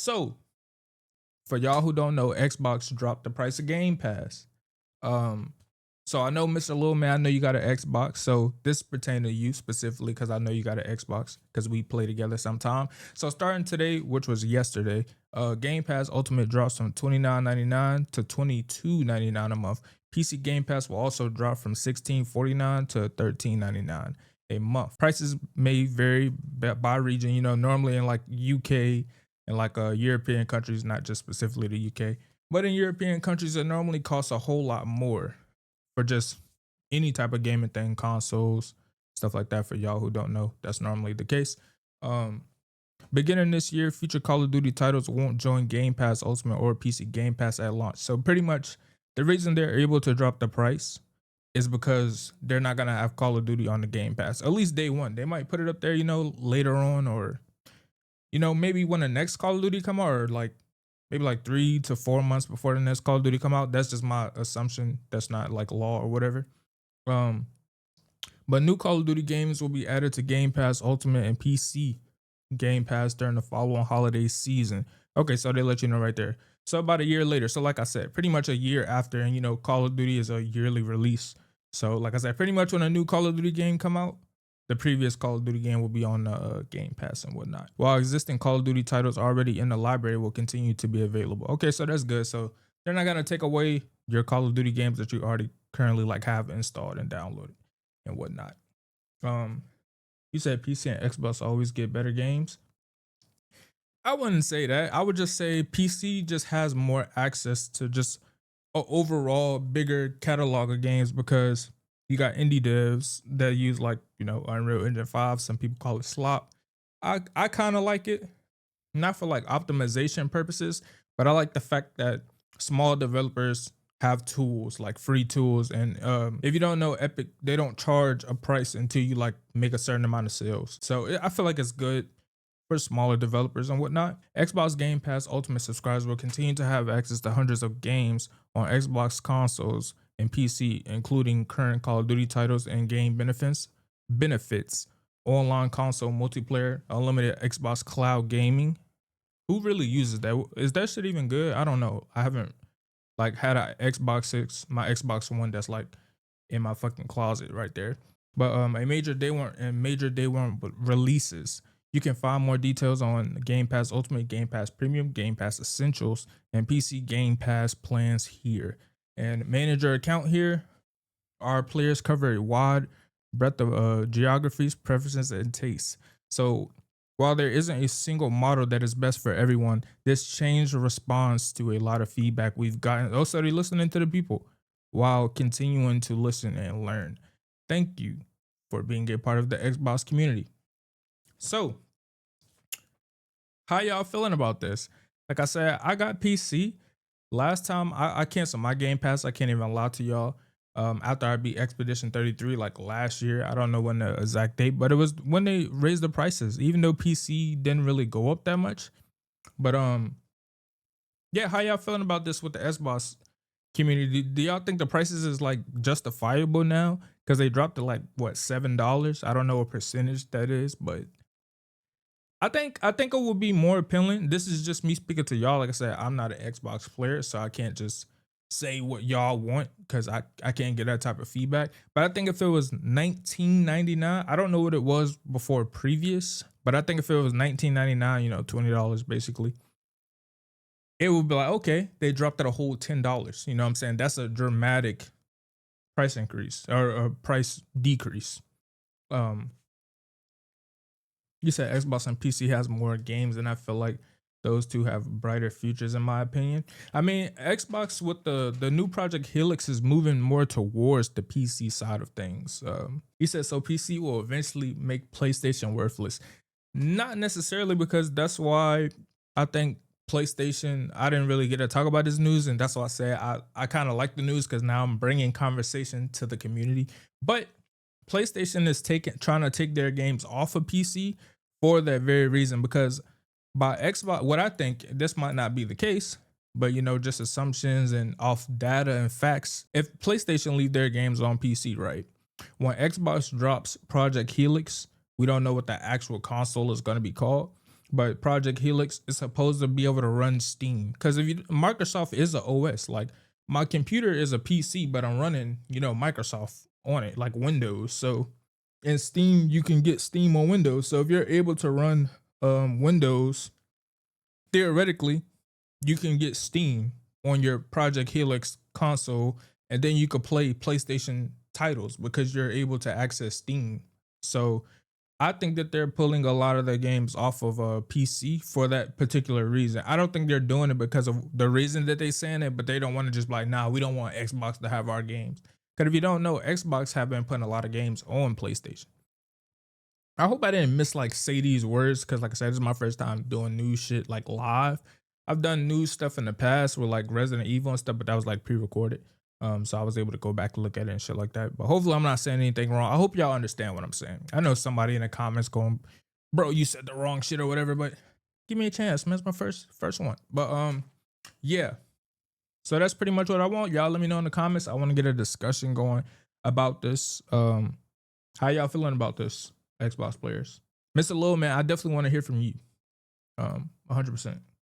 So, for y'all who don't know, Xbox dropped the price of Game Pass. Um, so I know Mr. Little Man, I know you got an Xbox. So this pertains to you specifically because I know you got an Xbox because we play together sometime. So starting today, which was yesterday, Game Pass Ultimate drops from $29.99 to $22.99 a month. PC Game Pass will also drop from $16.49 to $13.99 a month. Prices may vary by region. You know, normally in like UK and like European countries, not just specifically the UK, but in European countries, it normally costs a whole lot more for just any type of gaming thing, consoles, stuff like that. For y'all who don't know, that's normally the case. Um, Beginning this year, future Call of Duty titles won't join Game Pass Ultimate or PC Game Pass at launch. So pretty much the reason they're able to drop the price is because they're not gonna have Call of Duty on the Game Pass, at least day one. They might put it up there, you know, later on, or you know, maybe when the next Call of Duty come out, or like maybe like 3 to 4 months before the next Call of Duty come out. That's just my assumption. That's not like law or whatever. Um, but new Call of Duty games will be added to Game Pass Ultimate and PC Game Pass during the following holiday season. Okay, so they let you know right there. So about a year later. So like I said, pretty much a year after, and you know, Call of Duty is a yearly release. So like I said, pretty much when a new Call of Duty game come out, the previous Call of Duty game will be on Game Pass and whatnot. While existing Call of Duty titles already in the library will continue to be available. Okay, so that's good. So they're not gonna take away your Call of Duty games that you already currently like have installed and downloaded and whatnot. You said PC and Xbox always get better games. I wouldn't say that. I would just say PC just has more access to just an overall bigger catalog of games because you got indie devs that use like, you know, Unreal Engine 5. Some people call it slop. I kind of like it, not for like optimization purposes, but I like the fact that small developers have tools like free tools, and if you don't know, Epic, they don't charge a price until you like make a certain amount of sales. So I feel like it's good for smaller developers and whatnot. Xbox Game Pass Ultimate subscribers will continue to have access to hundreds of games on Xbox consoles and PC, including current Call of Duty titles and game benefits, online console multiplayer, unlimited Xbox cloud gaming. Who really uses that? Is that shit even good? I don't know. I haven't like had a Xbox 6, my Xbox One that's like in my fucking closet right there. But a major day one releases. You can find more details on Game Pass Ultimate, Game Pass Premium, Game Pass Essentials, and PC Game Pass plans here. And manage your account here. Our players cover a wide breadth of geographies, preferences, and tastes. So while there isn't a single model that is best for everyone, this change responds to a lot of feedback we've gotten. Also, they're listening to the people while continuing to listen and learn. Thank you for being a part of the Xbox community. So, how y'all feeling about this? Like I said, I got PC. Last time I canceled my Game Pass. I can't even lie to y'all. After I beat Expedition 33 like last year, I don't know when the exact date, but it was when they raised the prices, even though PC didn't really go up that much. But yeah, how y'all feeling about this with the Xbox community? Do y'all think the prices is like justifiable now? Because they dropped to like what, $7? I don't know what percentage that is, but I think it would be more appealing. This is just me speaking to y'all. Like I said, I'm not an Xbox player, so I can't just say what y'all want because I can't get that type of feedback. But I think if it was $19.99, I don't know what it was before previous, but I think if it was $19.99, you know, $20 basically, it would be like, okay, they dropped it a whole $10. You know what I'm saying? That's a dramatic price increase or a price decrease. You said Xbox and PC has more games, and I feel like those two have brighter futures in my opinion. I mean, Xbox with the new Project Helix is moving more towards the PC side of things. He said so PC will eventually make PlayStation worthless. Not necessarily, because that's why I think PlayStation, I didn't really get to talk about this news, and that's why I say I kind of like the news because now I'm bringing conversation to the community. But PlayStation is trying to take their games off of PC for that very reason, because by Xbox, what I think, this might not be the case, but you know, just assumptions and off data and facts. If PlayStation leave their games on PC, right? When Xbox drops Project Helix, we don't know what the actual console is going to be called, but Project Helix is supposed to be able to run Steam. Because if you Microsoft is a OS, like my computer is a PC, but I'm running, Microsoft on it, like Windows. So in Steam, you can get Steam on Windows. So if you're able to run Windows, theoretically, you can get Steam on your Project Helix console, and then you could play PlayStation titles because you're able to access Steam. So I think that they're pulling a lot of their games off of a PC for that particular reason. I don't think they're doing it because of the reason that they're saying it, but they don't want to just be like, nah, we don't want Xbox to have our games. Because if you don't know, Xbox have been putting a lot of games on PlayStation. I hope I didn't say these words because, like I said, this is my first time doing new shit like live. I've done new stuff in the past with like Resident Evil and stuff, but that was like pre-recorded. So I was able to go back and look at it and shit like that. But hopefully, I'm not saying anything wrong. I hope y'all understand what I'm saying. I know somebody in the comments going, "Bro, you said the wrong shit or whatever," but give me a chance, man. It's my first one. But yeah. So that's pretty much what I want. Y'all let me know in the comments. I want to get a discussion going about this. How y'all feeling about this, Xbox players? Mr. Lil Man, I definitely want to hear from you. 100%.